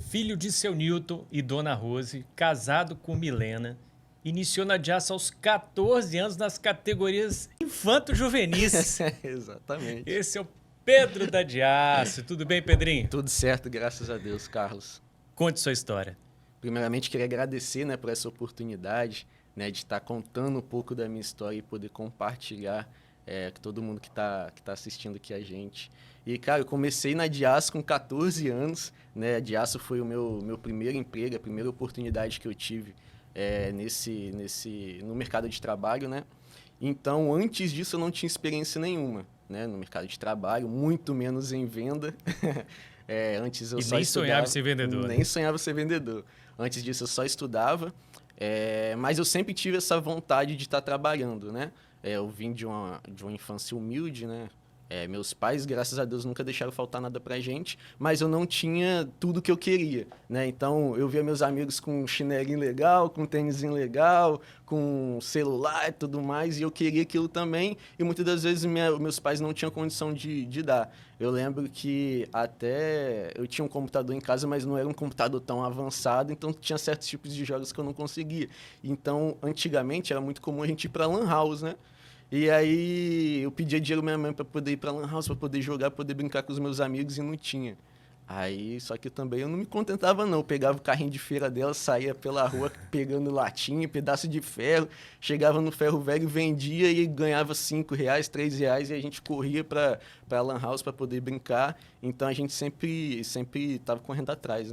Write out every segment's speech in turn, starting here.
Filho de seu Newton e Dona Rose, casado com Milena, iniciou na Diaço aos 14 anos nas categorias infanto-juvenis. Exatamente. Esse é o Pedro da Diaço. Tudo bem, Pedrinho? Tudo certo, graças a Deus, Carlos. Conte sua história. Primeiramente, queria agradecer, por essa oportunidade, de estar contando um pouco da minha história e poder compartilhar com todo mundo que tá assistindo aqui a gente. E, cara, eu comecei na Diaço com 14 anos, A Diaço foi o meu primeiro emprego, a primeira oportunidade que eu tive no mercado de trabalho, Então, antes disso, eu não tinha experiência nenhuma, no mercado de trabalho, muito menos em venda. Antes eu E só nem estudava, sonhava em ser vendedor. Nem sonhava ser vendedor. Antes disso, eu só estudava, mas eu sempre tive essa vontade de estar trabalhando, Eu vim de uma infância humilde, meus pais, graças a Deus, nunca deixaram faltar nada pra gente, mas eu não tinha tudo que eu queria, Então, eu via meus amigos com chinelinho legal, com tênisinho legal, com celular e tudo mais, e eu queria aquilo também, e muitas das vezes meus pais não tinham condição de dar. Eu lembro que até eu tinha um computador em casa, mas não era um computador tão avançado, então tinha certos tipos de jogos que eu não conseguia. Então, antigamente, era muito comum a gente ir pra Lan House, E aí eu pedia dinheiro à minha mãe para poder ir para Lan House, para poder jogar, poder brincar com os meus amigos e não tinha. Aí, só que também eu não me contentava não, eu pegava o carrinho de feira dela, saía pela rua pegando latinha, pedaço de ferro, chegava no ferro velho, vendia e ganhava R$5, R$3 e a gente corria para Lan House para poder brincar. Então a gente sempre estava correndo atrás,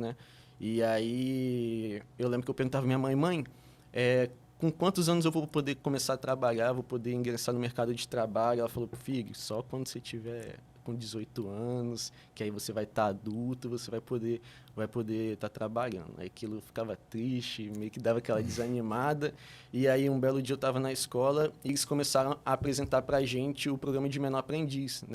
E aí eu lembro que eu perguntava à minha mãe, com quantos anos eu vou poder começar a trabalhar, vou poder ingressar no mercado de trabalho? Ela falou, filho, só quando você tiver com 18 anos, que aí você vai estar adulto, você vai poder estar trabalhando. Aí aquilo eu ficava triste, meio que dava aquela desanimada. E aí um belo dia eu estava na escola e eles começaram a apresentar para a gente o programa de menor aprendiz,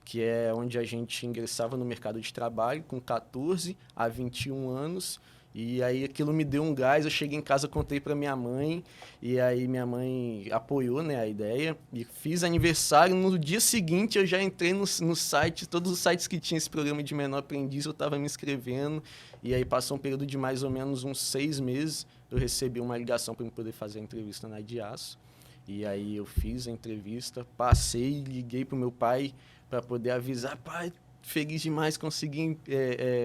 que é onde a gente ingressava no mercado de trabalho com 14 a 21 anos. E aí aquilo me deu um gás, eu cheguei em casa, contei para minha mãe, e aí minha mãe apoiou, a ideia, e fiz aniversário, no dia seguinte eu já entrei no site, todos os sites que tinha esse programa de menor aprendiz, eu estava me inscrevendo, e aí passou um período de mais ou menos uns 6 meses, eu recebi uma ligação para eu poder fazer a entrevista na Diaço, e aí eu fiz a entrevista, passei, liguei pro meu pai para poder avisar, pai, feliz demais, consegui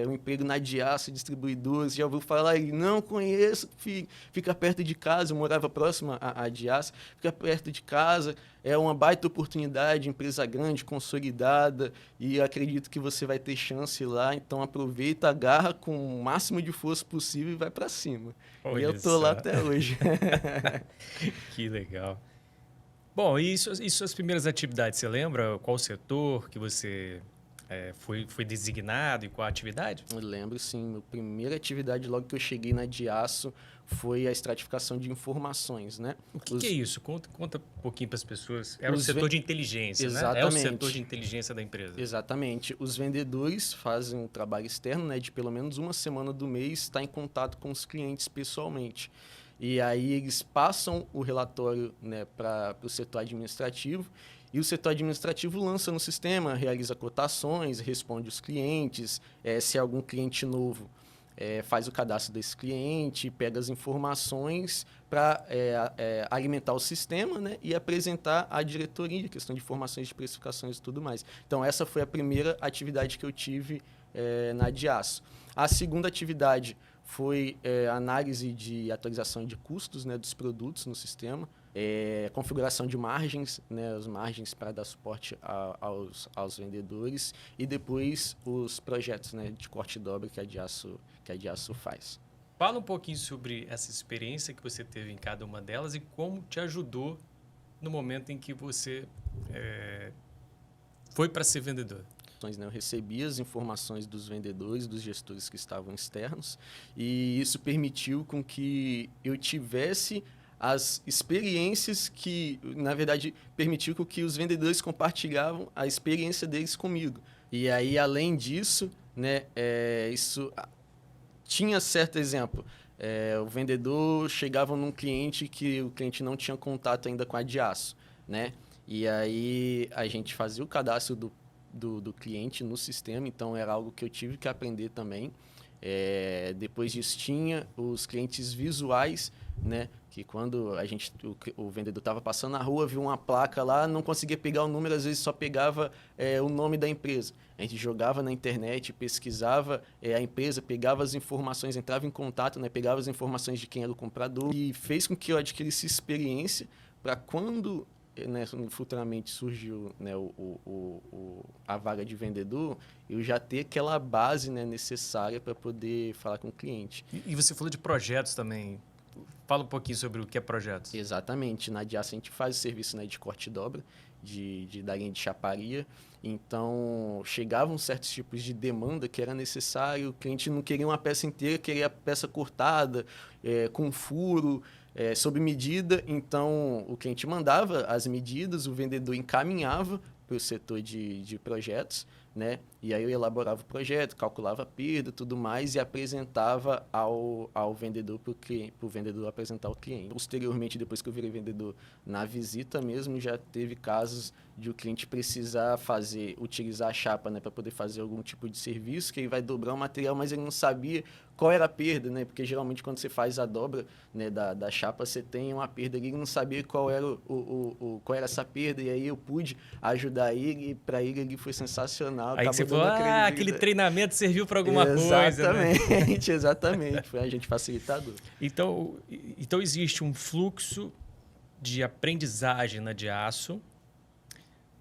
um emprego na Diaço, distribuidores, já ouviu falar, ele, não conheço, filho, fica perto de casa, eu morava próximo à Diaço, fica perto de casa, é uma baita oportunidade, empresa grande, consolidada, e acredito que você vai ter chance lá, então aproveita, agarra com o máximo de força possível e vai para cima. Olha e eu tô só. lá até hoje. Que legal. Bom, e suas primeiras atividades, você lembra qual setor que você foi designado e qual a atividade? Eu lembro, sim. Minha primeira atividade, logo que eu cheguei na Diaço, foi a estratificação de informações, O que é isso? Conta um pouquinho para as pessoas. Era o os setor de inteligência, Exatamente. É o setor de inteligência da empresa. Exatamente. Os vendedores fazem um trabalho externo, de pelo menos uma semana do mês estar em contato com os clientes pessoalmente. E aí eles passam o relatório, para o setor administrativo, e o setor administrativo lança no sistema, realiza cotações, responde os clientes, se é algum cliente novo, faz o cadastro desse cliente, pega as informações para alimentar o sistema, e apresentar à diretoria, questão de informações de precificações e tudo mais. Então, essa foi a primeira atividade que eu tive na Diaço. A segunda atividade foi análise de atualização de custos, dos produtos no sistema, configuração de margens, as margens para dar suporte aos vendedores e depois os projetos, de corte e dobra que a Diaço faz. Fala um pouquinho sobre essa experiência que você teve em cada uma delas e como te ajudou no momento em que você foi para ser vendedor. Eu recebi as informações dos vendedores, dos gestores que estavam externos, e isso permitiu com que eu tivesse as experiências que, na verdade, permitiu com que os vendedores compartilhavam a experiência deles comigo. E aí, além disso, isso tinha certo exemplo. O vendedor chegava num cliente que o cliente não tinha contato ainda com a de aço, né? E aí a gente fazia o cadastro do cliente no sistema, então era algo que eu tive que aprender também. Depois disso tinha os clientes visuais, né? Que quando o vendedor estava passando na rua, viu uma placa lá, não conseguia pegar o número, às vezes só pegava o nome da empresa. A gente jogava na internet, pesquisava a empresa, pegava as informações, entrava em contato, né? Pegava as informações de quem era o comprador e fez com que eu adquirisse experiência para quando, né, futuramente surgiu, né, a vaga de vendedor, eu já ter aquela base, né, necessária para poder falar com o cliente. E você falou de projetos também. Fala um pouquinho sobre o que é projetos. Exatamente. Na DIAS a gente faz o serviço, né, de corte e dobra, da linha de chaparia. Então, chegavam certos tipos de demanda que era necessário. O cliente não queria uma peça inteira, queria a peça cortada, com furo, sob medida. Então, o cliente mandava as medidas, o vendedor encaminhava para o setor de projetos, né? E aí eu elaborava o projeto, calculava a perda, tudo mais, e apresentava ao vendedor, para o vendedor apresentar ao cliente. Posteriormente, depois que eu virei vendedor, na visita mesmo, já teve casos de o cliente precisar utilizar a chapa, né, para poder fazer algum tipo de serviço, que ele vai dobrar o material, mas ele não sabia qual era a perda, né? Porque geralmente quando você faz a dobra, né, da chapa, você tem uma perda ali, ele não sabia qual era, qual era essa perda, e aí eu pude ajudar ele, e para ele foi sensacional. Aí que você falou, aquele treinamento serviu para alguma coisa, né? Exatamente, exatamente. Foi a gente facilitador. Então existe um fluxo de aprendizagem na Diaço,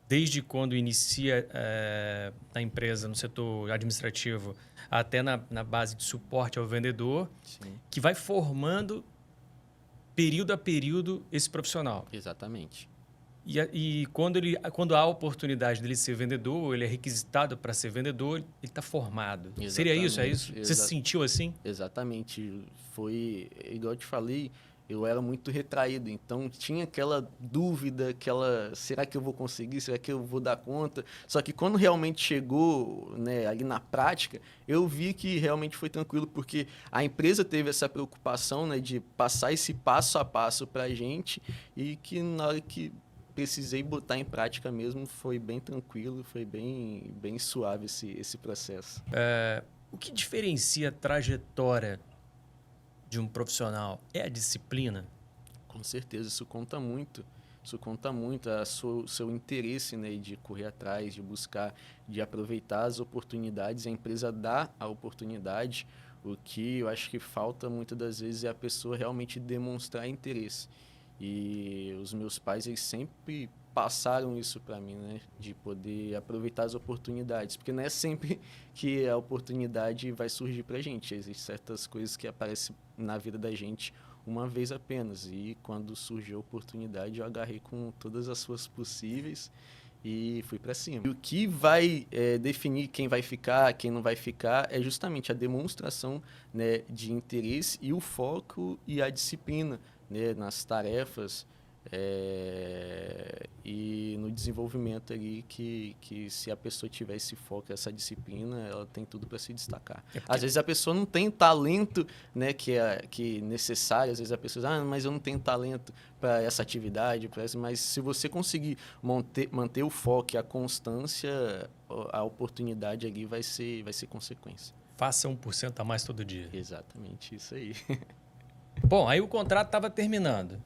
desde quando inicia na empresa, no setor administrativo, até na base de suporte ao vendedor, Sim. Que vai formando, período a período, esse profissional. Exatamente. E quando há a oportunidade dele ser vendedor, ele é requisitado para ser vendedor, ele está formado. Exatamente. Seria isso? É isso? Você se sentiu assim? Exatamente. Foi, igual eu te falei, eu era muito retraído, então tinha aquela dúvida, será que eu vou conseguir, será que eu vou dar conta? Só que quando realmente chegou, né, ali na prática, eu vi que realmente foi tranquilo, porque a empresa teve essa preocupação, né, de passar esse passo a passo para a gente, e que na hora que precisei botar em prática mesmo, foi bem tranquilo, foi bem suave esse processo. O que diferencia a trajetória de um profissional é a disciplina? Com certeza, isso conta muito. Isso conta muito, seu interesse, né, de correr atrás, de buscar, de aproveitar as oportunidades. A empresa dá a oportunidade. O que eu acho que falta muitas das vezes é a pessoa realmente demonstrar interesse. E os meus pais, eles sempre passaram isso para mim, né, de poder aproveitar as oportunidades, porque não é sempre que a oportunidade vai surgir para a gente. Existem certas coisas que aparecem na vida da gente uma vez apenas, e quando surgiu a oportunidade eu agarrei com todas as suas possíveis e fui para cima. E o que vai definir quem vai ficar, quem não vai ficar, é justamente a demonstração, né, de interesse e o foco e a disciplina, né, nas tarefas e no desenvolvimento ali, que se a pessoa tiver esse foco, essa disciplina, ela tem tudo para se destacar. Às vezes a pessoa não tem o talento, né, que é necessário, às vezes a pessoa diz, mas eu não tenho talento para essa atividade, mas se você conseguir manter o foco e a constância, a oportunidade ali vai ser consequência. Faça 1% a mais todo dia. Exatamente, isso aí. Bom, aí o contrato estava terminando.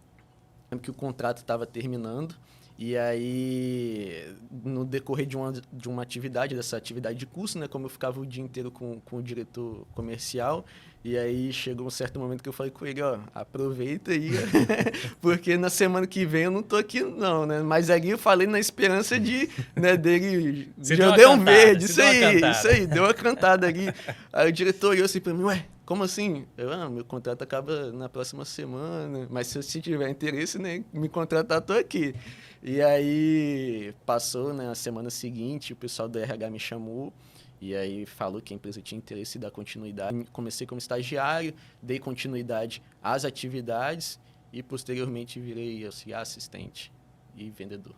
Lembro que o contrato estava terminando e aí, no decorrer de uma atividade, dessa atividade de curso, né, como eu ficava o dia inteiro com o diretor comercial, e aí chegou um certo momento que eu falei com ele, aproveita aí, porque na semana que vem eu não tô aqui não, né? Mas ali eu falei na esperança né, dele, já deu um verde, isso aí, deu uma cantada ali. Aí o diretor olhou assim para mim, como assim? Meu contrato acaba na próxima semana, mas se você tiver interesse, né, me contratar, tô aqui. E aí passou, né, a semana seguinte, o pessoal do RH me chamou e aí falou que a empresa tinha interesse em dar continuidade. Comecei como estagiário, dei continuidade às atividades e posteriormente virei auxiliar, assistente e vendedor.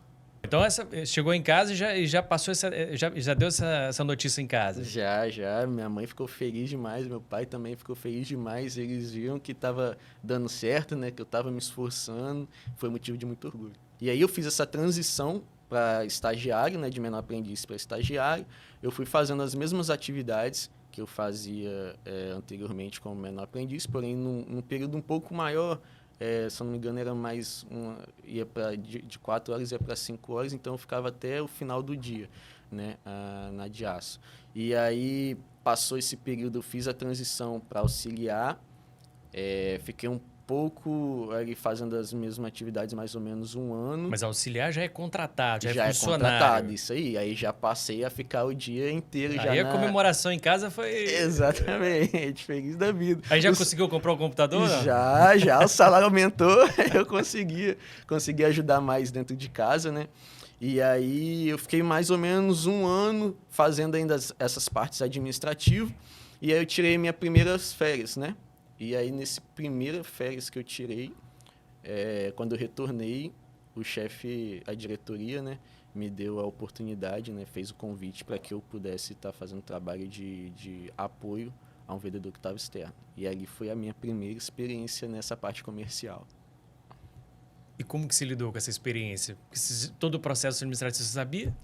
Então, chegou em casa e já passou já deu essa notícia em casa? Já. Minha mãe ficou feliz demais, meu pai também ficou feliz demais. Eles viram que estava dando certo, né? Que eu estava me esforçando. Foi motivo de muito orgulho. E aí eu fiz essa transição para estagiário, né? De menor aprendiz para estagiário. Eu fui fazendo as mesmas atividades que eu fazia anteriormente como menor aprendiz, porém num período um pouco maior. Se eu não me engano, era mais ia de 4 horas ia para 5 horas, então eu ficava até o final do dia, né, na Diaço. E aí passou esse período, eu fiz a transição para auxiliar, fiquei um pouco ali fazendo as mesmas atividades mais ou menos um ano. Mas auxiliar já é contratado, já é É funcionário. contratado, isso aí já passei a ficar o dia inteiro. Aí a comemoração em casa foi... Exatamente, feliz da vida. Aí já conseguiu comprar um computador? Já, o salário aumentou, eu consegui ajudar mais dentro de casa, né? E aí eu fiquei mais ou menos um ano fazendo ainda essas partes administrativas, e aí eu tirei minhas primeiras férias, né? E aí nesse primeiras férias que eu tirei, quando eu retornei, o chefe, a diretoria, né, me deu a oportunidade, né, fez o convite para que eu pudesse estar fazendo trabalho de apoio a um vendedor que estava externo. E ali foi a minha primeira experiência nessa parte comercial. E como que se lidou com essa experiência? Todo o processo administrativo você sabia?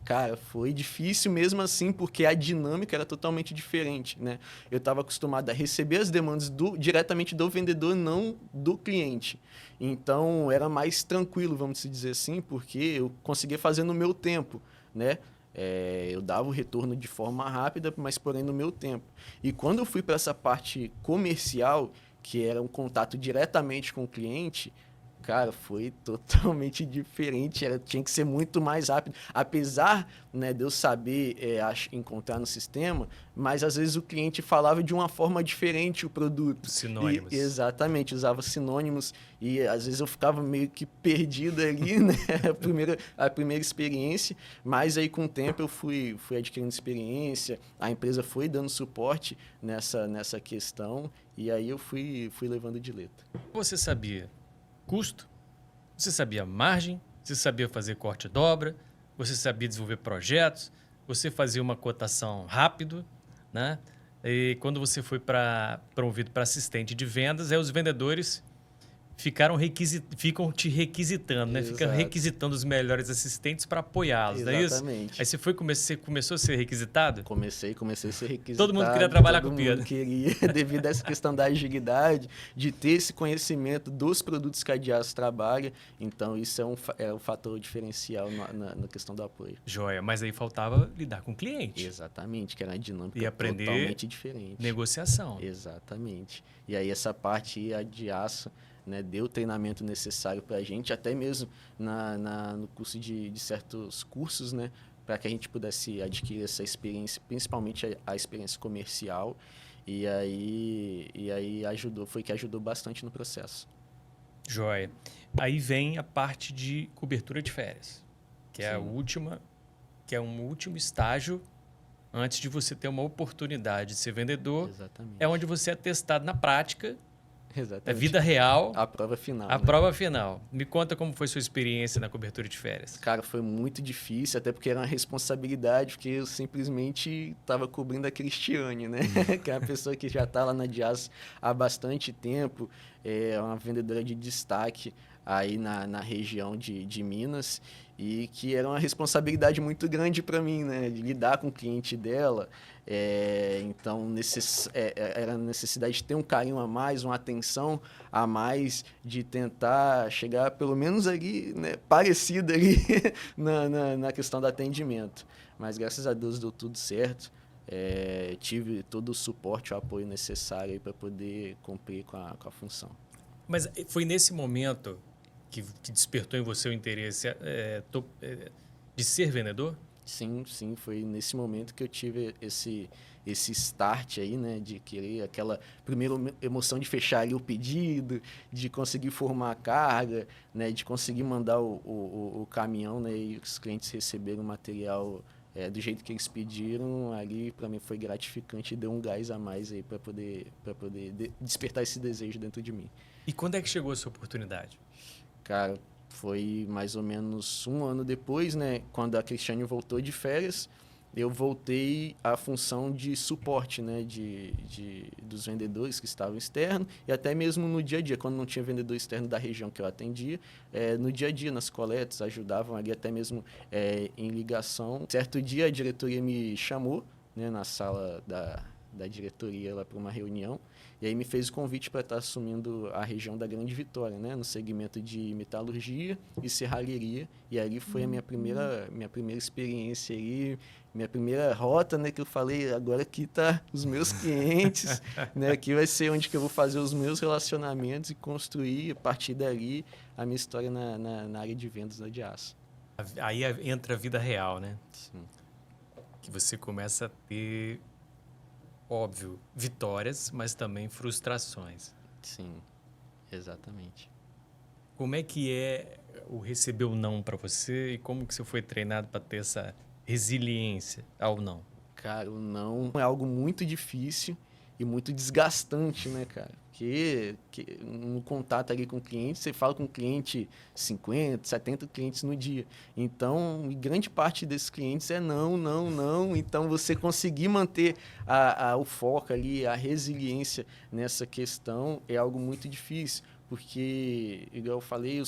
Cara, foi difícil mesmo assim, porque a dinâmica era totalmente diferente, né? Eu estava acostumado a receber as demandas diretamente do vendedor, não do cliente. Então, era mais tranquilo, vamos dizer assim, porque eu conseguia fazer no meu tempo, né? Eu dava o retorno de forma rápida, mas porém no meu tempo. E quando eu fui para essa parte comercial, que era um contato diretamente com o cliente, cara, foi totalmente diferente. Tinha que ser muito mais rápido. Apesar, né, de eu saber encontrar no sistema, mas às vezes o cliente falava de uma forma diferente o produto. Sinônimos. Exatamente, usava sinônimos. E às vezes eu ficava meio que perdido ali, né? A primeira experiência. Mas aí com o tempo eu fui adquirindo experiência. A empresa foi dando suporte nessa questão. E aí eu fui levando de letra. Você sabia custo, você sabia margem, você sabia fazer corte e dobra, você sabia desenvolver projetos, você fazia uma cotação rápido, né? E quando você foi promovido para assistente de vendas, aí os vendedores ficam te requisitando, né? Ficam requisitando os melhores assistentes para apoiá-los, não é isso? Aí você começou a ser requisitado? Comecei a ser requisitado. Todo mundo queria trabalhar com o Pedro. Todo mundo queria, devido a essa questão da agilidade, de ter esse conhecimento dos produtos que a Diaço trabalha. Então, isso é um fator diferencial na questão do apoio. Joia, mas aí faltava lidar com o cliente. Exatamente, que era uma dinâmica e aprender totalmente diferente. Negociação. Exatamente. E aí, essa parte a Diaço, né, deu o treinamento necessário para a gente, até mesmo no curso de certos cursos, né, para que a gente pudesse adquirir essa experiência, principalmente a experiência comercial, e aí foi que ajudou bastante no processo. Joia. Aí vem a parte de cobertura de férias, que é um último estágio antes de você ter uma oportunidade de ser vendedor. Exatamente. É onde você é testado na prática. Exatamente. É vida real. A prova final. A prova final. Me conta como foi sua experiência na cobertura de férias. Cara, foi muito difícil, até porque era uma responsabilidade, porque eu simplesmente estava cobrindo a Cristiane, né? Que é uma pessoa que já está lá na Diaço há bastante tempo, é uma vendedora de destaque aí na região de Minas, e que era uma responsabilidade muito grande para mim, né? De lidar com o cliente dela. Então, era a necessidade de ter um carinho a mais, uma atenção a mais, de tentar chegar pelo menos ali, né, parecida ali na questão do atendimento. Mas, graças a Deus, deu tudo certo. Tive todo o suporte, o apoio necessário para poder cumprir com a função. Mas foi nesse momento que despertou em você o interesse de ser vendedor? Sim, foi nesse momento que eu tive esse start aí, né, de querer aquela primeira emoção de fechar ali o pedido, de conseguir formar a carga, né, de conseguir mandar o caminhão, né, e os clientes receberam o material do jeito que eles pediram. Ali para mim foi gratificante e deu um gás a mais aí para poder despertar esse desejo dentro de mim. E quando é que chegou a sua oportunidade? Cara, Foi mais ou menos um ano depois, né, quando a Cristiane voltou de férias, eu voltei à função de suporte, né, dos vendedores que estavam externos e até mesmo no dia a dia, quando não tinha vendedor externo da região que eu atendia, no dia a dia, nas coletas, ajudavam ali até mesmo em ligação. Certo dia a diretoria me chamou, né, na sala da diretoria lá para uma reunião, e aí me fez o convite para estar assumindo a região da Grande Vitória, né, no segmento de metalurgia e serralheria, e ali foi a minha primeira experiência aí, minha primeira rota, né, que eu falei, agora aqui tá os meus clientes, né, aqui vai ser onde que eu vou fazer os meus relacionamentos e construir, a partir dali, a minha história na área de vendas da Diaço. Aí entra a vida real, né? Sim, Que você começa a ter, óbvio, vitórias, mas também frustrações. sim, exatamente. Como é que é o receber o não para você e como que você foi treinado para ter essa resiliência ao não? Cara, o não é algo muito difícil e muito desgastante, né, cara? Porque no contato ali com o cliente, você fala com o cliente 50, 70 clientes no dia. Então, grande parte desses clientes é não, não, não. Então, você conseguir manter o foco ali, a resiliência nessa questão é algo muito difícil. Porque, igual eu falei,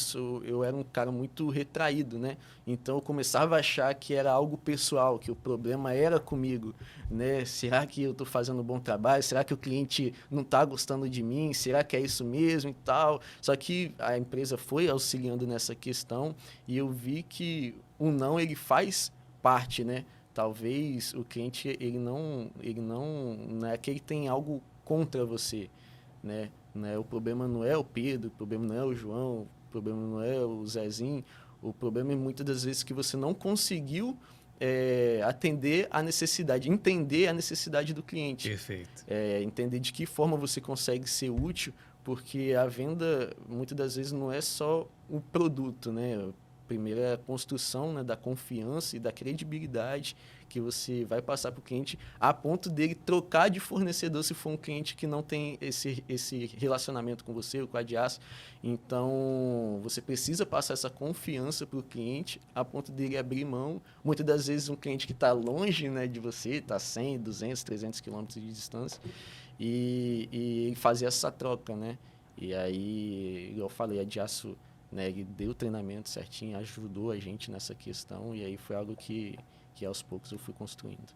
eu era um cara muito retraído, né? Então, eu começava a achar que era algo pessoal, que o problema era comigo, né? Será que eu estou fazendo um bom trabalho? Será que o cliente não está gostando de mim? Será que é isso mesmo e tal? Só que a empresa foi auxiliando nessa questão e eu vi que o não, ele faz parte, né? Talvez o cliente, não é que ele tem algo contra você, né? O problema não é o Pedro, o problema não é o João, o problema não é o Zezinho, o problema é muitas das vezes que você não conseguiu atender a necessidade, entender a necessidade do cliente. Perfeito. Entender de que forma você consegue ser útil, porque a venda, muitas das vezes, não é só o produto, né? Primeiro é a construção, né, da confiança e da credibilidade que você vai passar para o cliente, a ponto dele trocar de fornecedor se for um cliente que não tem esse relacionamento com você, ou com a Diaço. Então, você precisa passar essa confiança para o cliente, a ponto dele abrir mão. Muitas das vezes, um cliente que está longe, né, de você, está 100, 200, 300 quilômetros de distância, e fazer essa troca, né? E aí, eu falei, a Diaço, né, ele deu o treinamento certinho, ajudou a gente nessa questão, e aí foi algo que aos poucos eu fui construindo.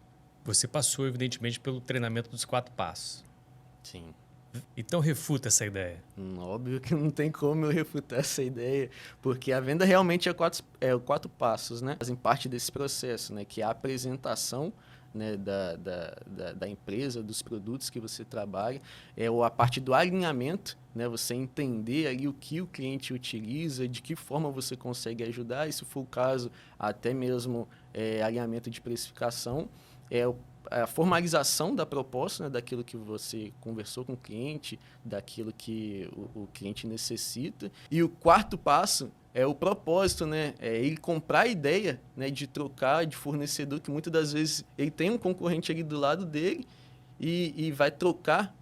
Você passou, evidentemente, pelo treinamento dos 4 passos. Sim. Então, refuta essa ideia. Óbvio que não tem como eu refutar essa ideia, porque a venda realmente é 4 passos, né? Fazem parte desse processo, né? Que é a apresentação, né, da empresa, dos produtos que você trabalha, a parte do alinhamento, né, você entender ali o que o cliente utiliza, de que forma você consegue ajudar, e se for o caso, até mesmo alinhamento de precificação, a formalização da proposta, né, daquilo que você conversou com o cliente, daquilo que o cliente necessita. E o quarto passo é o propósito, né? É ele comprar a ideia, né, de trocar de fornecedor, que muitas das vezes ele tem um concorrente ali do lado dele e vai trocar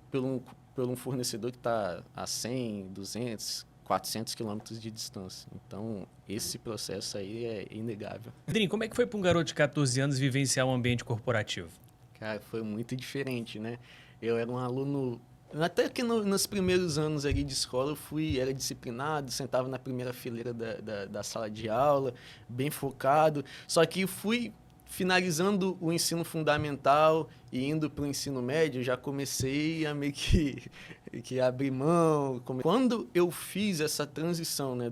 por um fornecedor que está a 100, 200, 400 quilômetros de distância. Então, esse processo aí é inegável. Pedrinho, como é que foi para um garoto de 14 anos vivenciar um ambiente corporativo? Cara, foi muito diferente, né? Eu era um aluno. Até que nos primeiros anos ali de escola era disciplinado, sentava na primeira fileira da sala de aula, bem focado. Só que fui finalizando o ensino fundamental e indo para o ensino médio, já comecei a meio que abrir mão. Quando eu fiz essa transição, né,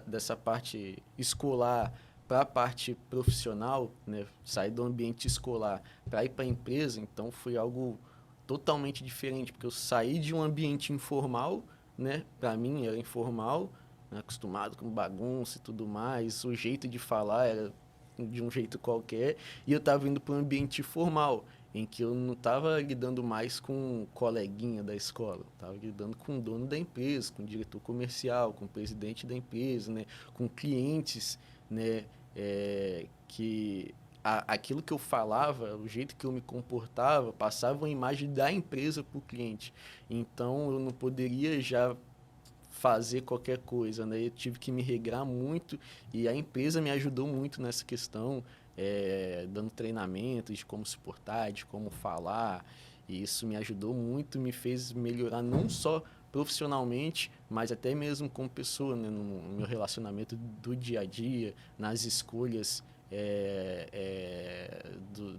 dessa parte escolar para a parte profissional, né, sair do ambiente escolar para ir para a empresa, então foi algo totalmente diferente, porque eu saí de um ambiente informal, né, para mim era informal, né, acostumado com bagunça e tudo mais, o jeito de falar era de um jeito qualquer, e eu estava indo para um ambiente formal, em que eu não estava lidando mais com um coleguinha da escola, estava lidando com o dono da empresa, com o diretor comercial, com o presidente da empresa, né, com clientes, né, que aquilo que eu falava, o jeito que eu me comportava, passava uma imagem da empresa para o cliente. Então, eu não poderia já fazer qualquer coisa, né? Eu tive que me regrar muito e a empresa me ajudou muito nessa questão, dando treinamento de como se portar, de como falar. E isso me ajudou muito, me fez melhorar não só profissionalmente, mas até mesmo como pessoa, né? No meu relacionamento do dia a dia, nas escolhas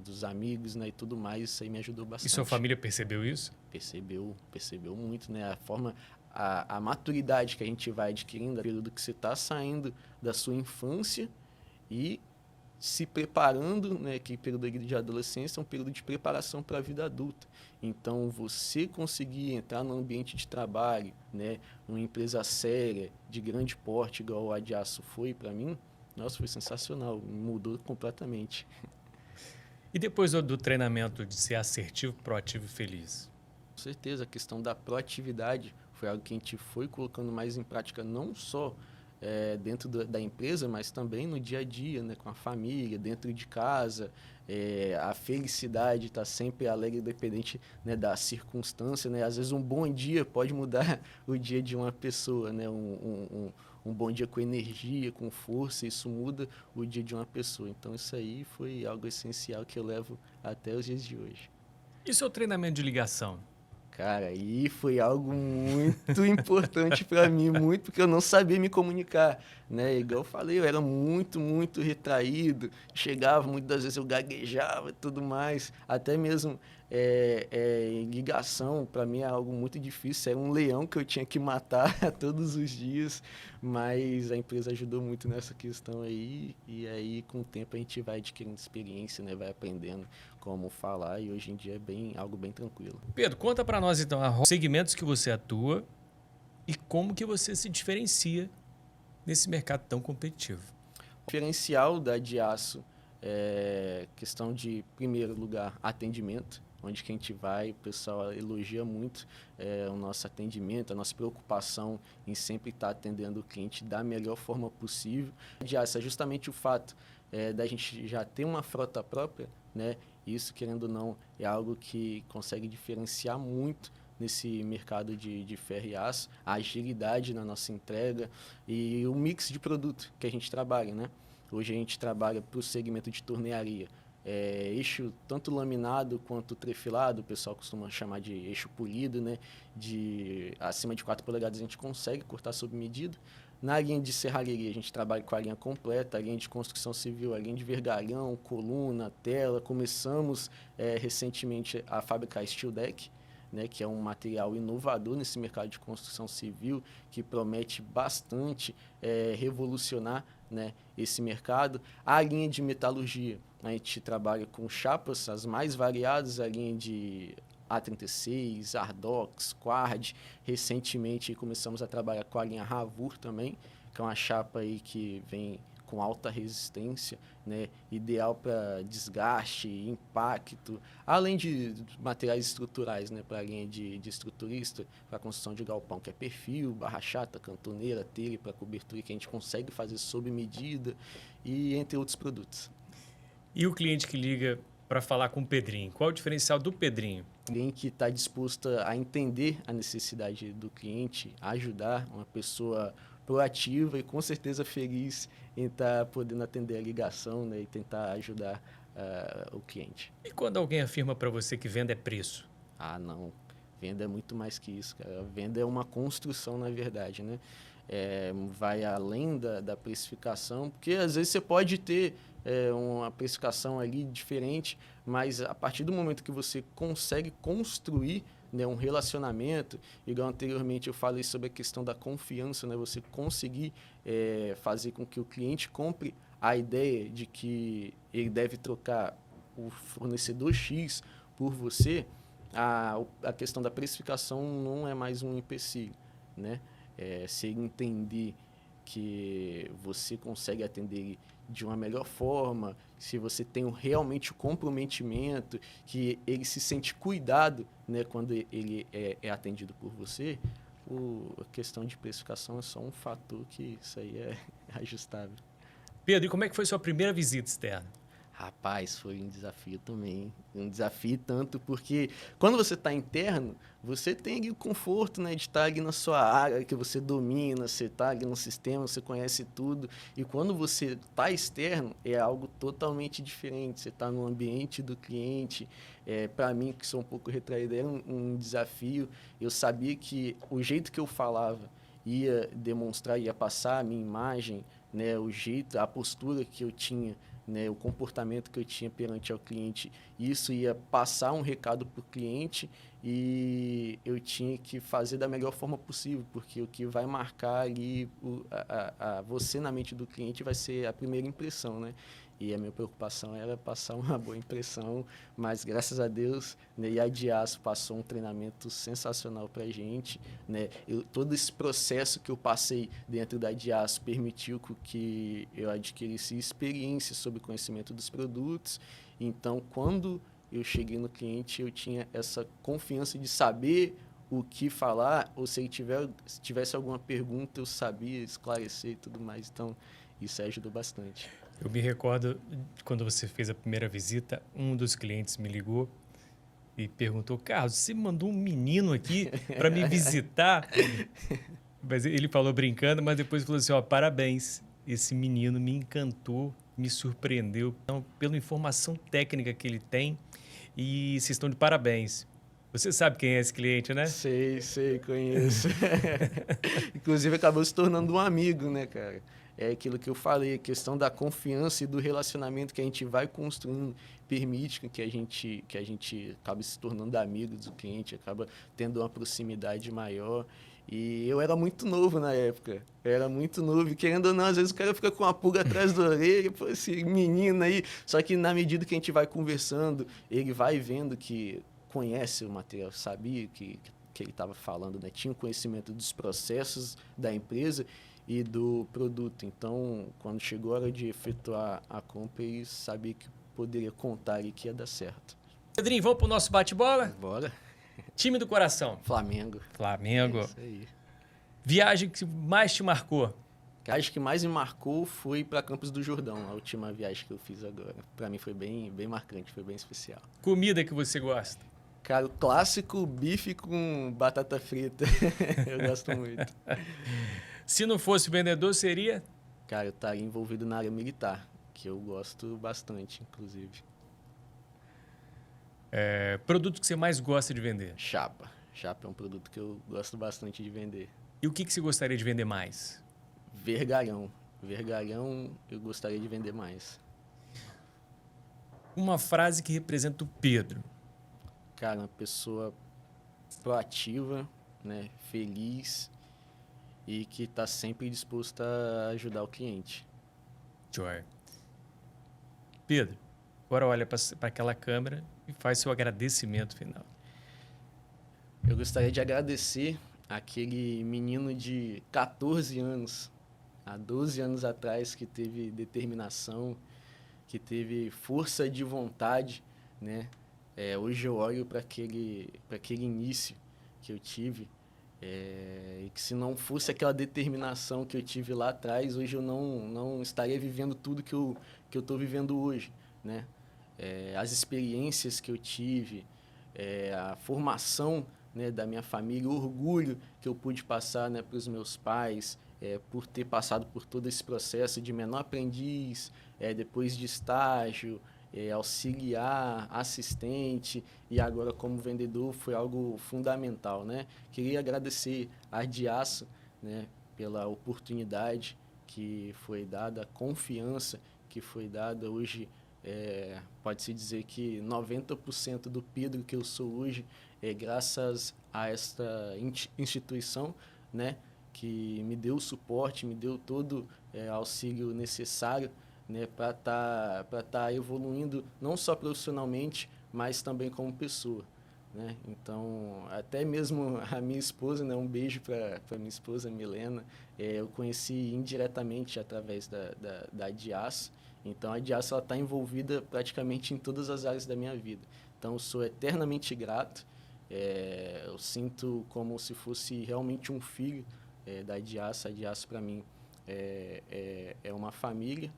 dos amigos, né? E tudo mais. Isso aí me ajudou E sua bastante. família percebeu isso? Percebeu muito, né? A maturidade que a gente vai adquirindo, o período que você está saindo da sua infância e se preparando, né? Que período de adolescência é um período de preparação para a vida adulta. Então, você conseguir entrar no ambiente de trabalho, né? Uma empresa séria, de grande porte, igual a Adiaço foi para mim, nossa, foi sensacional, mudou completamente. E depois do treinamento de ser assertivo, proativo e feliz? Com certeza, a questão da proatividade foi algo que a gente foi colocando mais em prática, não só dentro da empresa, mas também no dia a dia, né, com a família, dentro de casa. A felicidade está sempre alegre, independente, né, da circunstância. Né? Às vezes, um bom dia pode mudar o dia de uma pessoa. Né? Um bom dia com energia, com força, isso muda o dia de uma pessoa. Então, isso aí foi algo essencial que eu levo até os dias de hoje. E seu treinamento de ligação? Cara, aí foi algo muito importante para mim, muito porque eu não sabia me comunicar, né? Igual eu falei, eu era muito retraído, chegava, muitas das vezes eu gaguejava e tudo mais, até mesmo em ligação, para mim é algo muito difícil, era um leão que eu tinha que matar todos os dias, mas a empresa ajudou muito nessa questão aí, e aí com o tempo a gente vai adquirindo experiência, né? Vai aprendendo como falar e hoje em dia é algo bem tranquilo. Pedro, conta para nós então os segmentos que você atua e como que você se diferencia nesse mercado tão competitivo. O diferencial da Diaço é questão de, primeiro lugar, atendimento, onde que a gente vai, o pessoal elogia muito o nosso atendimento, a nossa preocupação em sempre estar atendendo o cliente da melhor forma possível. A Diaço é justamente o fato da gente já ter uma frota própria, né? Isso, querendo ou não, é algo que consegue diferenciar muito nesse mercado de ferro e aço, a agilidade na nossa entrega e o mix de produto que a gente trabalha, né? Hoje a gente trabalha para o segmento de tornearia. Eixo tanto laminado quanto trefilado, o pessoal costuma chamar de eixo polido, né? Acima de 4 polegadas a gente consegue cortar sob medida. Na linha de serralheria, a gente trabalha com a linha completa, a linha de construção civil, a linha de vergalhão, coluna, tela. Começamos recentemente a fabricar steel deck, né, que é um material inovador nesse mercado de construção civil, que promete bastante revolucionar, né, esse mercado. A linha de metalurgia, a gente trabalha com chapas, as mais variadas, a linha de A36, Ardox, Quard. Recentemente começamos a trabalhar com a linha Ravur também, que é uma chapa aí que vem com alta resistência, né? Ideal para desgaste, impacto, além de materiais estruturais, né? Para a linha de estruturista, para a construção de galpão, que é perfil, barra chata, cantoneira, telha para cobertura, que a gente consegue fazer sob medida, e entre outros produtos. E o cliente que liga para falar com o Pedrinho, qual é o diferencial do Pedrinho? Alguém que está disposto a entender a necessidade do cliente, ajudar, uma pessoa proativa e com certeza feliz em estar podendo atender a ligação, né, e tentar ajudar o cliente. E quando alguém afirma para você que venda é preço? Ah, não. Venda é muito mais que isso, cara. Venda é uma construção, na verdade, né? Vai além da precificação, porque às vezes você pode ter uma precificação ali diferente, mas a partir do momento que você consegue construir, né, um relacionamento, igual anteriormente eu falei sobre a questão da confiança, né? Você conseguir fazer com que o cliente compre a ideia de que ele deve trocar o fornecedor X por você, a questão da precificação não é mais um empecilho, né? Se ele entender que você consegue atender ele de uma melhor forma, se você tem realmente o comprometimento, que ele se sente cuidado, né, quando ele é atendido por você, a questão de precificação é só um fator que isso aí é ajustável. Pedro, e como é que foi sua primeira visita externa? Rapaz, foi um desafio também. Um desafio tanto porque quando você está interno, você tem ali o conforto, né, de estar ali na sua área, que você domina, você está ali no sistema, você conhece tudo. E quando você está externo, é algo totalmente diferente. Você está no ambiente do cliente. Para mim, que sou um pouco retraído, era um desafio. Eu sabia que o jeito que eu falava ia demonstrar, ia passar a minha imagem, né, o jeito, a postura que eu tinha, né, o comportamento que eu tinha perante ao cliente, isso ia passar um recado para o cliente e eu tinha que fazer da melhor forma possível, porque o que vai marcar ali você na mente do cliente vai ser a primeira impressão, né? E a minha preocupação era passar uma boa impressão, mas graças a Deus, né, e a Dias passou um treinamento sensacional para a gente, né? Todo esse processo que eu passei dentro da Dias permitiu que eu adquirisse experiência sobre o conhecimento dos produtos. Então, quando eu cheguei no cliente, eu tinha essa confiança de saber o que falar, ou se se tivesse alguma pergunta, eu sabia esclarecer e tudo mais. Então, isso ajudou bastante. Eu me recordo de quando você fez a primeira visita, um dos clientes me ligou e perguntou: Carlos, você mandou um menino aqui para me visitar? Mas ele falou brincando, mas depois falou assim: ó, parabéns, esse menino me encantou, me surpreendeu então, pela informação técnica que ele tem e vocês estão de parabéns. Você sabe quem é esse cliente, né? Sei, conheço. Inclusive, acabou se tornando um amigo, né, cara? É aquilo que eu falei, a questão da confiança e do relacionamento que a gente vai construindo permite que a gente acabe se tornando amigo do cliente, acaba tendo uma proximidade maior. E eu era muito novo na época. Eu era muito novo. E querendo ou não, às vezes o cara fica com uma pulga atrás da orelha, pô, esse menino aí. Só que na medida que a gente vai conversando, ele vai vendo que conhece o material, sabia que ele estava falando, né? Tinha conhecimento dos processos da empresa e do produto. Então, quando chegou a hora de efetuar a compra, ele sabia que poderia contar e que ia dar certo. Pedrinho, vamos pro nosso bate-bola? Bora. Time do coração. Flamengo. Flamengo. É isso aí. Viagem que mais te marcou? A viagem que mais me marcou foi para Campos do Jordão, a última viagem que eu fiz agora. Para mim foi bem marcante, foi bem especial. Comida que você gosta? Cara, o clássico bife com batata frita. Eu gosto muito. Se não fosse vendedor, seria? Cara, eu estaria envolvido na área militar, que eu gosto bastante, inclusive. Produto que você mais gosta de vender? Chapa. Chapa é um produto que eu gosto bastante de vender. E o que você gostaria de vender mais? Vergalhão. Vergalhão eu gostaria de vender mais. Uma frase que representa o Pedro. Cara, uma pessoa proativa, né, feliz e que está sempre disposta a ajudar o cliente. Joy. Pedro, agora olha para aquela câmera e faz seu agradecimento final. Eu gostaria de agradecer aquele menino de 14 anos, há 12 anos atrás, que teve determinação, que teve força de vontade, né? Hoje eu olho para aquele início que eu tive, e que se não fosse aquela determinação que eu tive lá atrás, hoje eu não estaria vivendo tudo que eu estou vivendo hoje, né? As experiências que eu tive, a formação, né, da minha família, o orgulho que eu pude passar, né, para os meus pais, por ter passado por todo esse processo de menor aprendiz, depois de estágio, auxiliar, assistente e agora como vendedor foi algo fundamental, né? Queria agradecer a Diaço, né, pela oportunidade que foi dada, a confiança que foi dada. Hoje pode-se dizer que 90% do Pedro que eu sou hoje é graças a esta instituição, né, que me deu o suporte, me deu todo auxílio necessário, né, para tá evoluindo não só profissionalmente, mas também como pessoa, né? Então, até mesmo a minha esposa, né, um beijo para minha esposa, Milena, eu conheci indiretamente através da Diaço. Então, a Diaço está envolvida praticamente em todas as áreas da minha vida. Então, eu sou eternamente grato. Eu sinto como se fosse realmente um filho da Diaço. A Diaço, para mim, é uma família.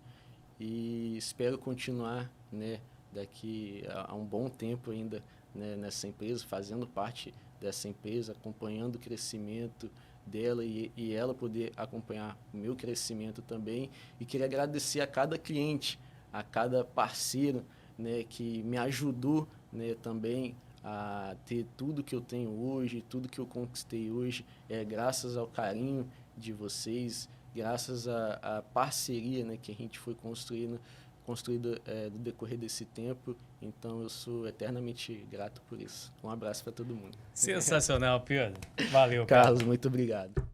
E espero continuar né, daqui a um bom tempo ainda, né, nessa empresa, fazendo parte dessa empresa, acompanhando o crescimento dela e ela poder acompanhar o meu crescimento também. E queria agradecer a cada cliente, a cada parceiro, né, que me ajudou, né, também a ter tudo que eu tenho hoje, tudo que eu conquistei hoje, graças ao carinho de vocês, graças à parceria, né, que a gente foi construída no decorrer desse tempo. Então, eu sou eternamente grato por isso. Um abraço para todo mundo. Sensacional, Pedro. Valeu, cara. Carlos, muito obrigado.